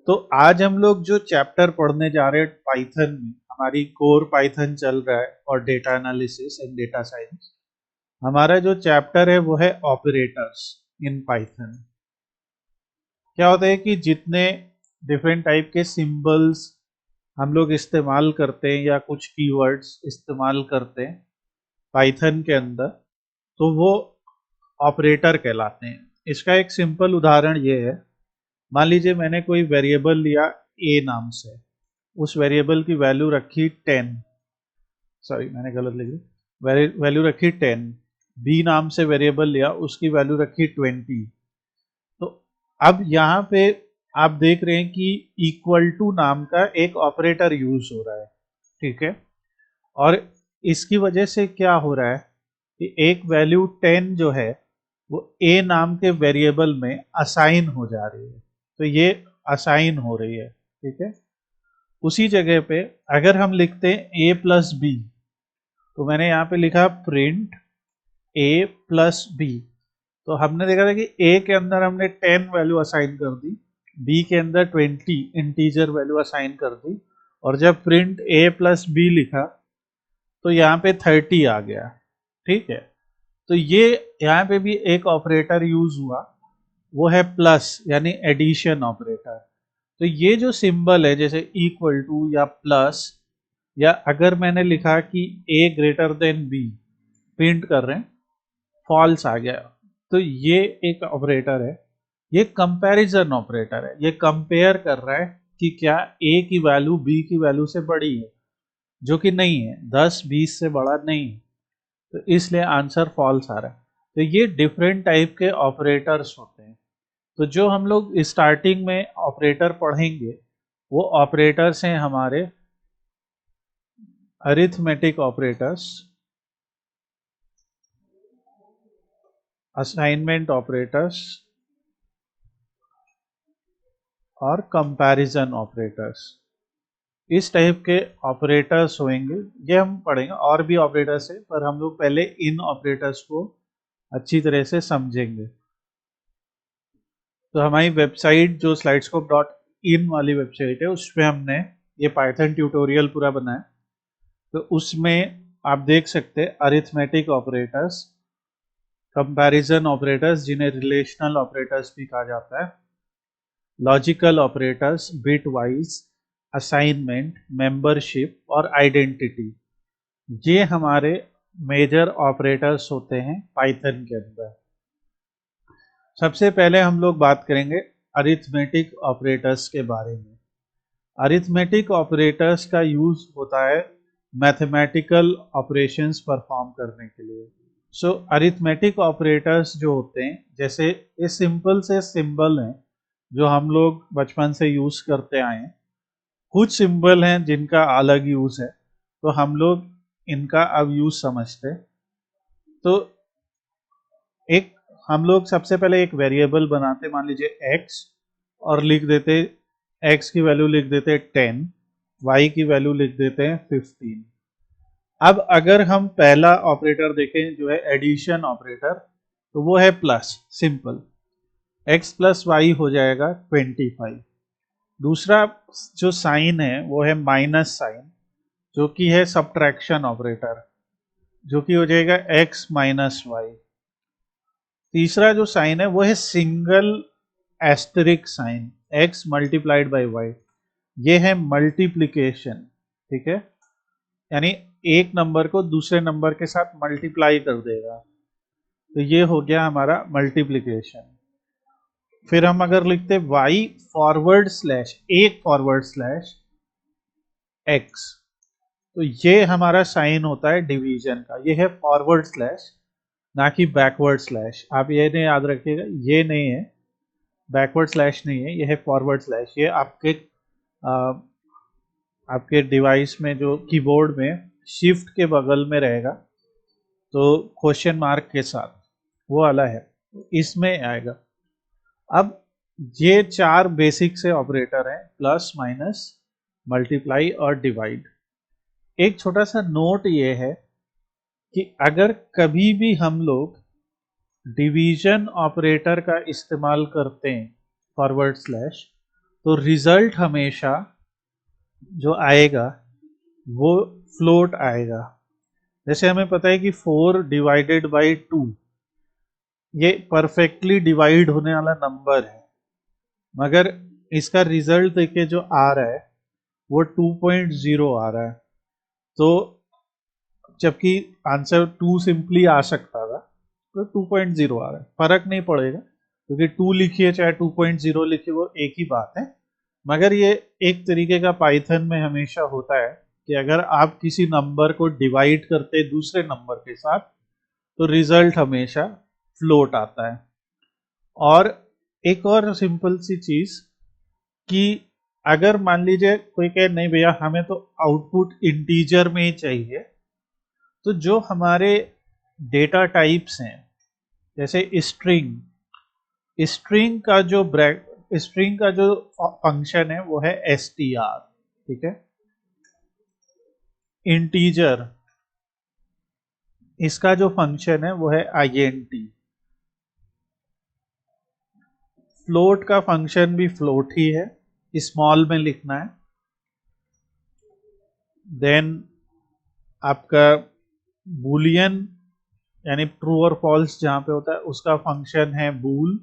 तो आज हम लोग जो चैप्टर पढ़ने जा रहे हैं पाइथन में, हमारी कोर पाइथन चल रहा है और data analysis and data science. हमारा जो चैप्टर है वो है ऑपरेटर्स इन पाइथन। क्या होता है कि जितने डिफरेंट टाइप के सिंबल्स हम लोग इस्तेमाल करते हैं या कुछ कीवर्ड्स इस्तेमाल करते हैं पाइथन के अंदर, तो वो ऑपरेटर कहलाते हैं। इसका एक सिंपल उदाहरण ये है, मान लीजिए मैंने कोई वेरिएबल लिया ए नाम से, उस वेरिएबल की वैल्यू रखी 10, सॉरी मैंने गलत लिख दी, वैल्यू रखी 10। बी नाम से वेरिएबल लिया, उसकी वैल्यू रखी 20। तो अब यहाँ पे आप देख रहे हैं कि इक्वल टू नाम का एक ऑपरेटर यूज हो रहा है, ठीक है। और इसकी वजह से क्या हो रहा है कि एक वैल्यू 10 जो है वो ए नाम के वेरिएबल में असाइन हो जा रही है, तो ये असाइन हो रही है, ठीक है। उसी जगह पे अगर हम लिखते हैं ए प्लस बी, तो मैंने यहाँ पे लिखा प्रिंट ए प्लस बी, तो हमने देखा था कि ए के अंदर हमने 10 वैल्यू असाइन कर दी, बी के अंदर 20 इंटीजर वैल्यू असाइन कर दी, और जब प्रिंट ए प्लस बी लिखा तो यहाँ पे 30 आ गया, ठीक है। तो ये यहाँ पे भी एक ऑपरेटर यूज हुआ, वो है प्लस यानी एडिशन ऑपरेटर। तो ये जो सिंबल है जैसे इक्वल टू या प्लस, या अगर मैंने लिखा कि ए ग्रेटर देन बी, प्रिंट कर रहे हैं फॉल्स आ गया, तो ये एक ऑपरेटर है। ये कंपैरिजन ऑपरेटर है, ये कंपेयर कर रहा है कि क्या ए की वैल्यू बी की वैल्यू से बड़ी है, जो कि नहीं है, 10-20 से बड़ा नहीं है, तो इसलिए आंसर फॉल्स आ रहा है। तो ये डिफरेंट टाइप के ऑपरेटर्स होते हैं। तो जो हम लोग स्टार्टिंग में ऑपरेटर पढ़ेंगे वो ऑपरेटर्स हैं हमारे अरिथमेटिक ऑपरेटर्स, असाइनमेंट ऑपरेटर्स और कंपैरिजन ऑपरेटर्स। इस टाइप के ऑपरेटर्स होंगे, ये हम पढ़ेंगे। और भी ऑपरेटर्स है, पर हम लोग पहले इन ऑपरेटर्स को अच्छी तरह से समझेंगे। तो हमारी वेबसाइट जो slidescope.in वाली वेबसाइट है, उसमें हमने ये पाइथन ट्यूटोरियल पूरा बनाया। तो उसमें आप देख सकते हैं अरिथमेटिक ऑपरेटर्स, कंपैरिजन ऑपरेटर्स जिन्हें रिलेशनल ऑपरेटर्स भी कहा जाता है, logical operators, bit wise, assignment, membership और आइडेंटिटी, ये हमारे मेजर ऑपरेटर्स होते हैं पाइथन के अंदर। सबसे पहले हम लोग बात करेंगे अरिथमेटिक ऑपरेटर्स के बारे में। अरिथमेटिक ऑपरेटर्स का यूज होता है मैथमेटिकल ऑपरेशंस परफॉर्म करने के लिए। सो अरिथमेटिक ऑपरेटर्स जो होते हैं, जैसे ये सिंपल से सिंबल हैं जो हम लोग बचपन से यूज करते आए हैं। कुछ सिंबल हैं जिनका अलग यूज है, तो हम लोग इनका अब यूज समझते हैं। तो एक हम लोग सबसे पहले एक वेरिएबल बनाते, मान लीजिए x, और लिख देते x की वैल्यू लिख देते 10, y की वैल्यू लिख देते हैं 15। अब अगर हम पहला ऑपरेटर देखें जो है एडिशन ऑपरेटर, तो वो है plus, simple, x plus Y हो जाएगा 25। दूसरा जो साइन है वो है माइनस साइन, जो कि है सब्ट्रैक्शन ऑपरेटर, जो कि हो जाएगा x माइनस वाई। तीसरा जो साइन है वो है single asterisk sign, x multiplied by Y, ये है मल्टीप्लिकेशन, ठीक है, यानी एक नंबर को दूसरे नंबर के साथ मल्टीप्लाई कर देगा, तो ये हो गया हमारा मल्टीप्लिकेशन। फिर हम अगर लिखते y फॉरवर्ड स्लैश, एक फॉरवर्ड स्लैश x, तो ये हमारा साइन होता है डिवीजन का, ये है फॉरवर्ड स्लैश, ना कि बैकवर्ड स्लैश। आप ये नहीं याद रखिएगा, ये नहीं है बैकवर्ड स्लैश, नहीं है, ये है फॉरवर्ड स्लैश। ये आपके डिवाइस में जो कीबोर्ड में शिफ्ट के बगल में रहेगा, तो क्वेश्चन मार्क के साथ, वो वाला है, इसमें आएगा। अब ये चार बेसिक से ऑपरेटर हैं, प्लस, माइनस, मल्टीप्लाई और डिवाइड। एक छोटा सा नोट ये है कि अगर कभी भी हम लोग डिवीजन ऑपरेटर का इस्तेमाल करते हैं फॉरवर्ड स्लैश, तो रिजल्ट हमेशा जो आएगा वो फ्लोट आएगा। जैसे हमें पता है कि 4 डिवाइडेड बाई 2 ये परफेक्टली डिवाइड होने वाला नंबर है, मगर इसका रिजल्ट देखिए जो आ रहा है वो 2.0 आ रहा है। तो जबकि आंसर 2 सिंपली आ सकता था, तो 2.0 आ रहा है, फर्क नहीं पड़ेगा क्योंकि 2 लिखिए चाहे 2.0 लिखिए वो एक ही बात है। मगर ये एक तरीके का पाइथन में हमेशा होता है कि अगर आप किसी नंबर को डिवाइड करते दूसरे नंबर के साथ तो रिजल्ट हमेशा फ्लोट आता है। और एक और सिंपल सी चीज कि अगर मान लीजिए कोई कहे नहीं भैया हमें तो आउटपुट इंटीजर में ही चाहिए, तो जो हमारे डेटा टाइप्स हैं जैसे स्ट्रिंग, स्ट्रिंग का जो फंक्शन है वो है str, ठीक है। इंटीजर इसका जो फंक्शन है वो है int। फ्लोट का फंक्शन भी फ्लोट ही है, स्मॉल में लिखना है। देन आपका बूलियन यानी ट्रू और फॉल्स जहां पे होता है उसका फंक्शन है बूल,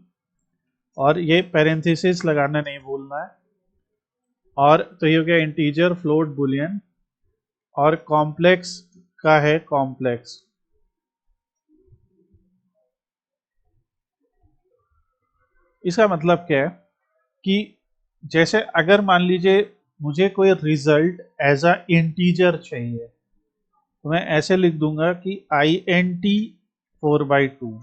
और ये पैरेंथेसिस लगाना नहीं भूलना है। और तो ये हो गया इंटीजर, फ्लोट, बूलियन। और कॉम्प्लेक्स का है कॉम्प्लेक्स। इसका मतलब क्या है कि जैसे अगर मान लीजिए मुझे कोई रिजल्ट एज अ इंटीजर चाहिए तो मैं ऐसे लिख दूंगा कि int 4/2।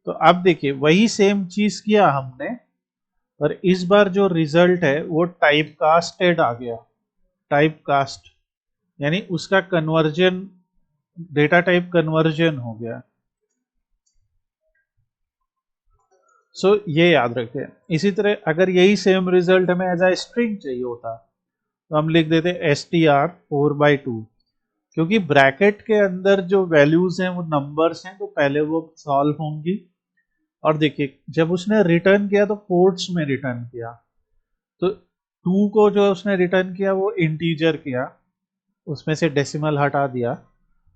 तो अब देखिए वही सेम चीज किया हमने, पर इस बार जो रिजल्ट है वो टाइप कास्टेड आ गया। टाइप कास्ट यानी उसका कन्वर्जन, डेटा टाइप कन्वर्जन हो गया। सो ये याद रखें। इसी तरह अगर यही सेम रिजल्ट हमें एज अ स्ट्रिंग चाहिए होता तो हम लिख देते str 4/2, क्योंकि ब्रैकेट के अंदर जो वैल्यूज हैं वो नंबर्स हैं तो पहले वो सॉल्व होंगी। और देखिए जब उसने रिटर्न किया तो कोट्स में रिटर्न किया, तो 2 को जो उसने रिटर्न किया वो इंटीजर किया, उसमें से डेसिमल हटा दिया।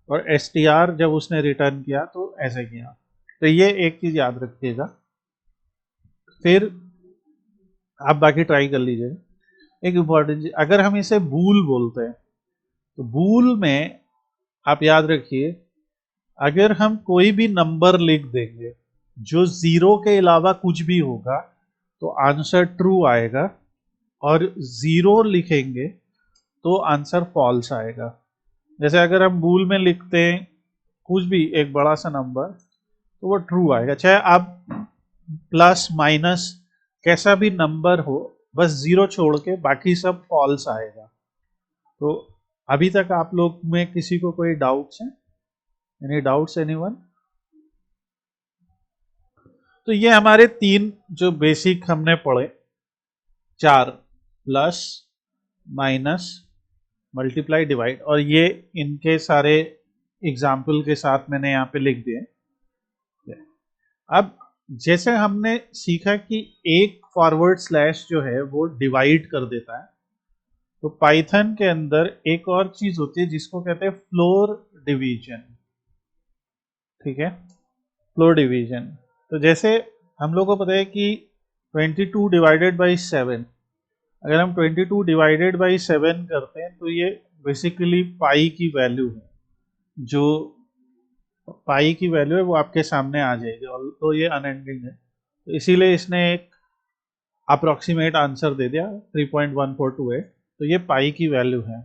और str जब उसने रिटर्न किया तो ऐसे किया। तो ये एक चीज याद रखिएगा, फिर आप बाकी ट्राई कर लीजिएगा। एक इंपॉर्टेंट चीज, अगर हम इसे बूल बोलते हैं तो बूल में आप याद रखिए अगर हम कोई भी नंबर लिख देंगे जो 0 के अलावा कुछ भी होगा तो आंसर ट्रू आएगा, और 0 लिखेंगे तो आंसर फॉल्स आएगा। जैसे अगर हम बूल में लिखते हैं कुछ भी एक बड़ा सा नंबर तो वो ट्रू आएगा, चाहे आप प्लस माइनस कैसा भी नंबर हो, बस 0 छोड़ के बाकी सब फॉल्स आएगा। तो अभी तक आप लोग में किसी को कोई डाउट्स हैं? Any doubts anyone? तो ये हमारे 3 जो बेसिक हमने पढ़े, 4 प्लस माइनस मल्टीप्लाई डिवाइड, और ये इनके सारे एग्जाम्पल के साथ मैंने यहाँ पे लिख दिए। अब जैसे हमने सीखा कि एक फॉरवर्ड स्लैश जो है वो डिवाइड कर देता है, तो पाइथन के अंदर एक और चीज होती है जिसको कहते हैं फ्लोर डिवीजन, ठीक है। फ्लोर डिवीजन, तो जैसे हम लोग को पता है कि 22 डिवाइडेड बाई 7, अगर हम 22 डिवाइडेड बाई 7 करते हैं तो ये बेसिकली पाई की वैल्यू है, जो पाई की वैल्यू है वो आपके सामने आ जाएगी, और तो ये अनएंडिंग है, तो इसीलिए इसने एक अप्रोक्सीमेट आंसर दे दिया 3.142 तो ये पाई की वैल्यू है।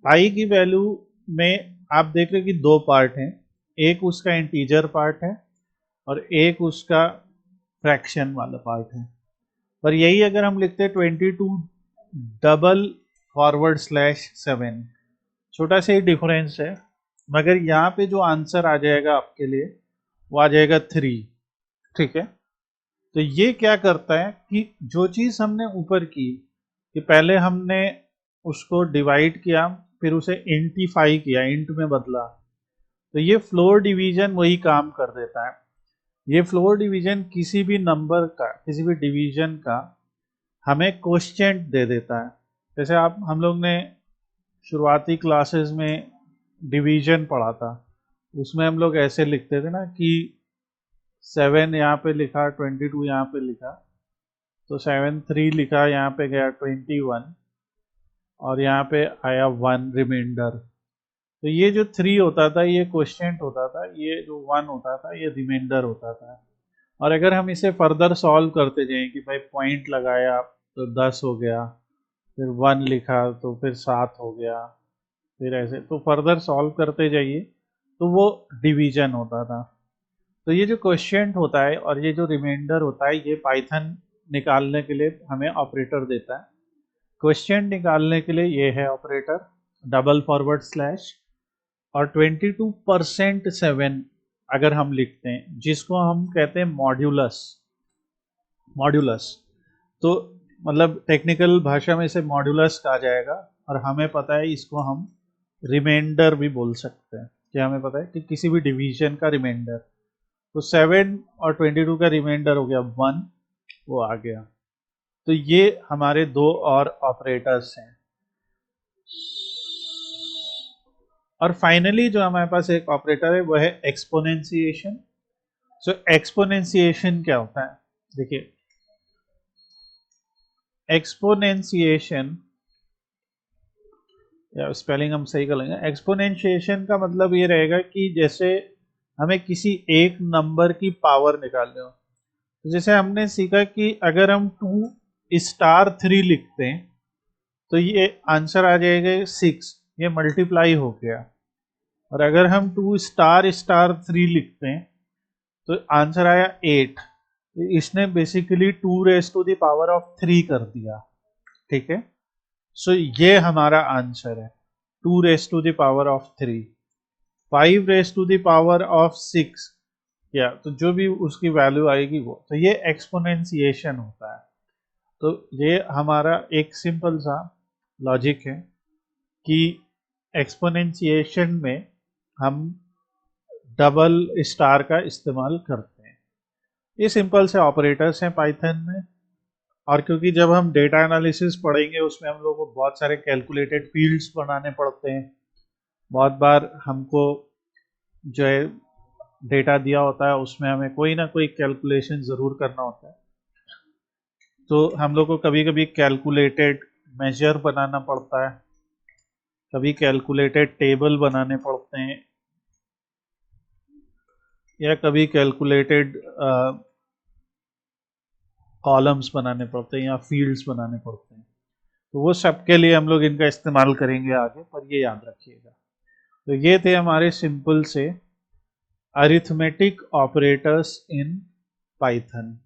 पाई की वैल्यू में आप देख रहे हो कि 2 पार्ट हैं, एक उसका इंटीजर पार्ट है और एक उसका फ्रैक्शन वाला पार्ट है। पर यही अगर हम लिखते हैं 22 डबल फॉरवर्ड स्लैश 7, छोटा सा ही डिफरेंस है, मगर यहाँ पे जो आंसर आ जाएगा आपके लिए वो आ जाएगा 3, ठीक है। तो ये क्या करता है कि जो चीज हमने ऊपर की कि पहले हमने उसको डिवाइड किया फिर उसे इंटीफाई किया, इंट में बदला, तो ये फ्लोर डिवीजन वही काम कर देता है। ये फ्लोर डिवीजन किसी भी नंबर का, किसी भी डिवीजन का हमें क्वोशिएंट दे देता है। जैसे आप हम लोग ने शुरुआती क्लासेस में डिवीजन पढ़ा था, उसमें हम लोग ऐसे लिखते थे ना कि 7 यहाँ पे लिखा, 22 यहाँ पे लिखा, तो 7 3 लिखा, यहाँ पे गया 21 और यहाँ पे आया 1 रिमाइंडर। तो ये जो 3 होता था ये क्वोशिएंट होता था, ये जो 1 होता था ये रिमाइंडर होता था। और अगर हम इसे फर्दर सॉल्व करते जाएं कि भाई पॉइंट लगाया तो 10 हो गया, फिर 1 लिखा तो फिर 7 हो गया, फिर ऐसे तो फर्दर सॉल्व करते जाइए, तो वो डिवीजन होता था। तो ये जो क्वोशिएंट होता है और ये जो रिमाइंडर होता है, ये पाइथन निकालने के लिए हमें ऑपरेटर देता है। क्वोशिएंट निकालने के लिए ये है ऑपरेटर डबल फॉरवर्ड स्लैश, और 22% 7 अगर हम लिखते हैं, जिसको हम कहते हैं मॉड्यूलस। मॉड्यूलस तो मतलब टेक्निकल भाषा में इसे मॉड्यूलस कहा जाएगा, और हमें पता है इसको हम रिमाइंडर भी बोल सकते हैं, क्या हमें पता है कि किसी भी डिवीजन का रिमाइंडर। तो 7 और 22 का रिमाइंडर हो गया 1, वो आ गया। तो ये हमारे दो और ऑपरेटर्स हैं। और फाइनली जो हमारे पास एक ऑपरेटर है वो है एक्सपोनेंशिएशन। सो एक्सपोनेंशिएशन क्या होता है, देखिए एक्सपोनेंशिएशन, या स्पेलिंग हम सही कर लेंगे, एक्सपोनेंशिएशन का मतलब ये रहेगा कि जैसे हमें किसी एक नंबर की पावर निकालनी हो, तो जैसे हमने सीखा कि अगर हम 2 स्टार 3 लिखते हैं तो ये आंसर आ जाएगा 6, ये मल्टीप्लाई हो गया। और अगर हम 2 स्टार स्टार 3 लिखते हैं तो आंसर आया 8। तो इसने basically 2 raise to the power of 3 कर दिया, ठीक है। सो ये हमारा आंसर है 2 raise to the power of 3, 5 raise to the power of 6, या तो जो भी उसकी वैल्यू आएगी वो, तो ये एक्सपोनेंशिएशन होता है। तो ये हमारा एक सिंपल सा लॉजिक है कि एक्सपोनेंशिएशन में हम डबल स्टार का इस्तेमाल करते हैं। ये सिंपल से ऑपरेटर्स हैं पाइथन में। और क्योंकि जब हम डेटा एनालिसिस पढ़ेंगे उसमें हम लोग को बहुत सारे कैलकुलेटेड फील्ड्स बनाने पड़ते हैं, बहुत बार हमको जो है डेटा दिया होता है उसमें हमें कोई ना कोई कैलकुलेशन ज़रूर करना होता है। तो हम लोग को कभी कभी कैलकुलेटेड मेजर बनाना पड़ता है, कभी कैलकुलेटेड टेबल बनाने पड़ते हैं, या कभी कैलकुलेटेड कॉलम्स बनाने पड़ते हैं या फील्ड्स बनाने पड़ते हैं। तो वो सब के लिए हम लोग इनका इस्तेमाल करेंगे आगे, पर ये याद रखिएगा। तो ये थे हमारे सिंपल से अरिथमेटिक ऑपरेटर्स इन पाइथन।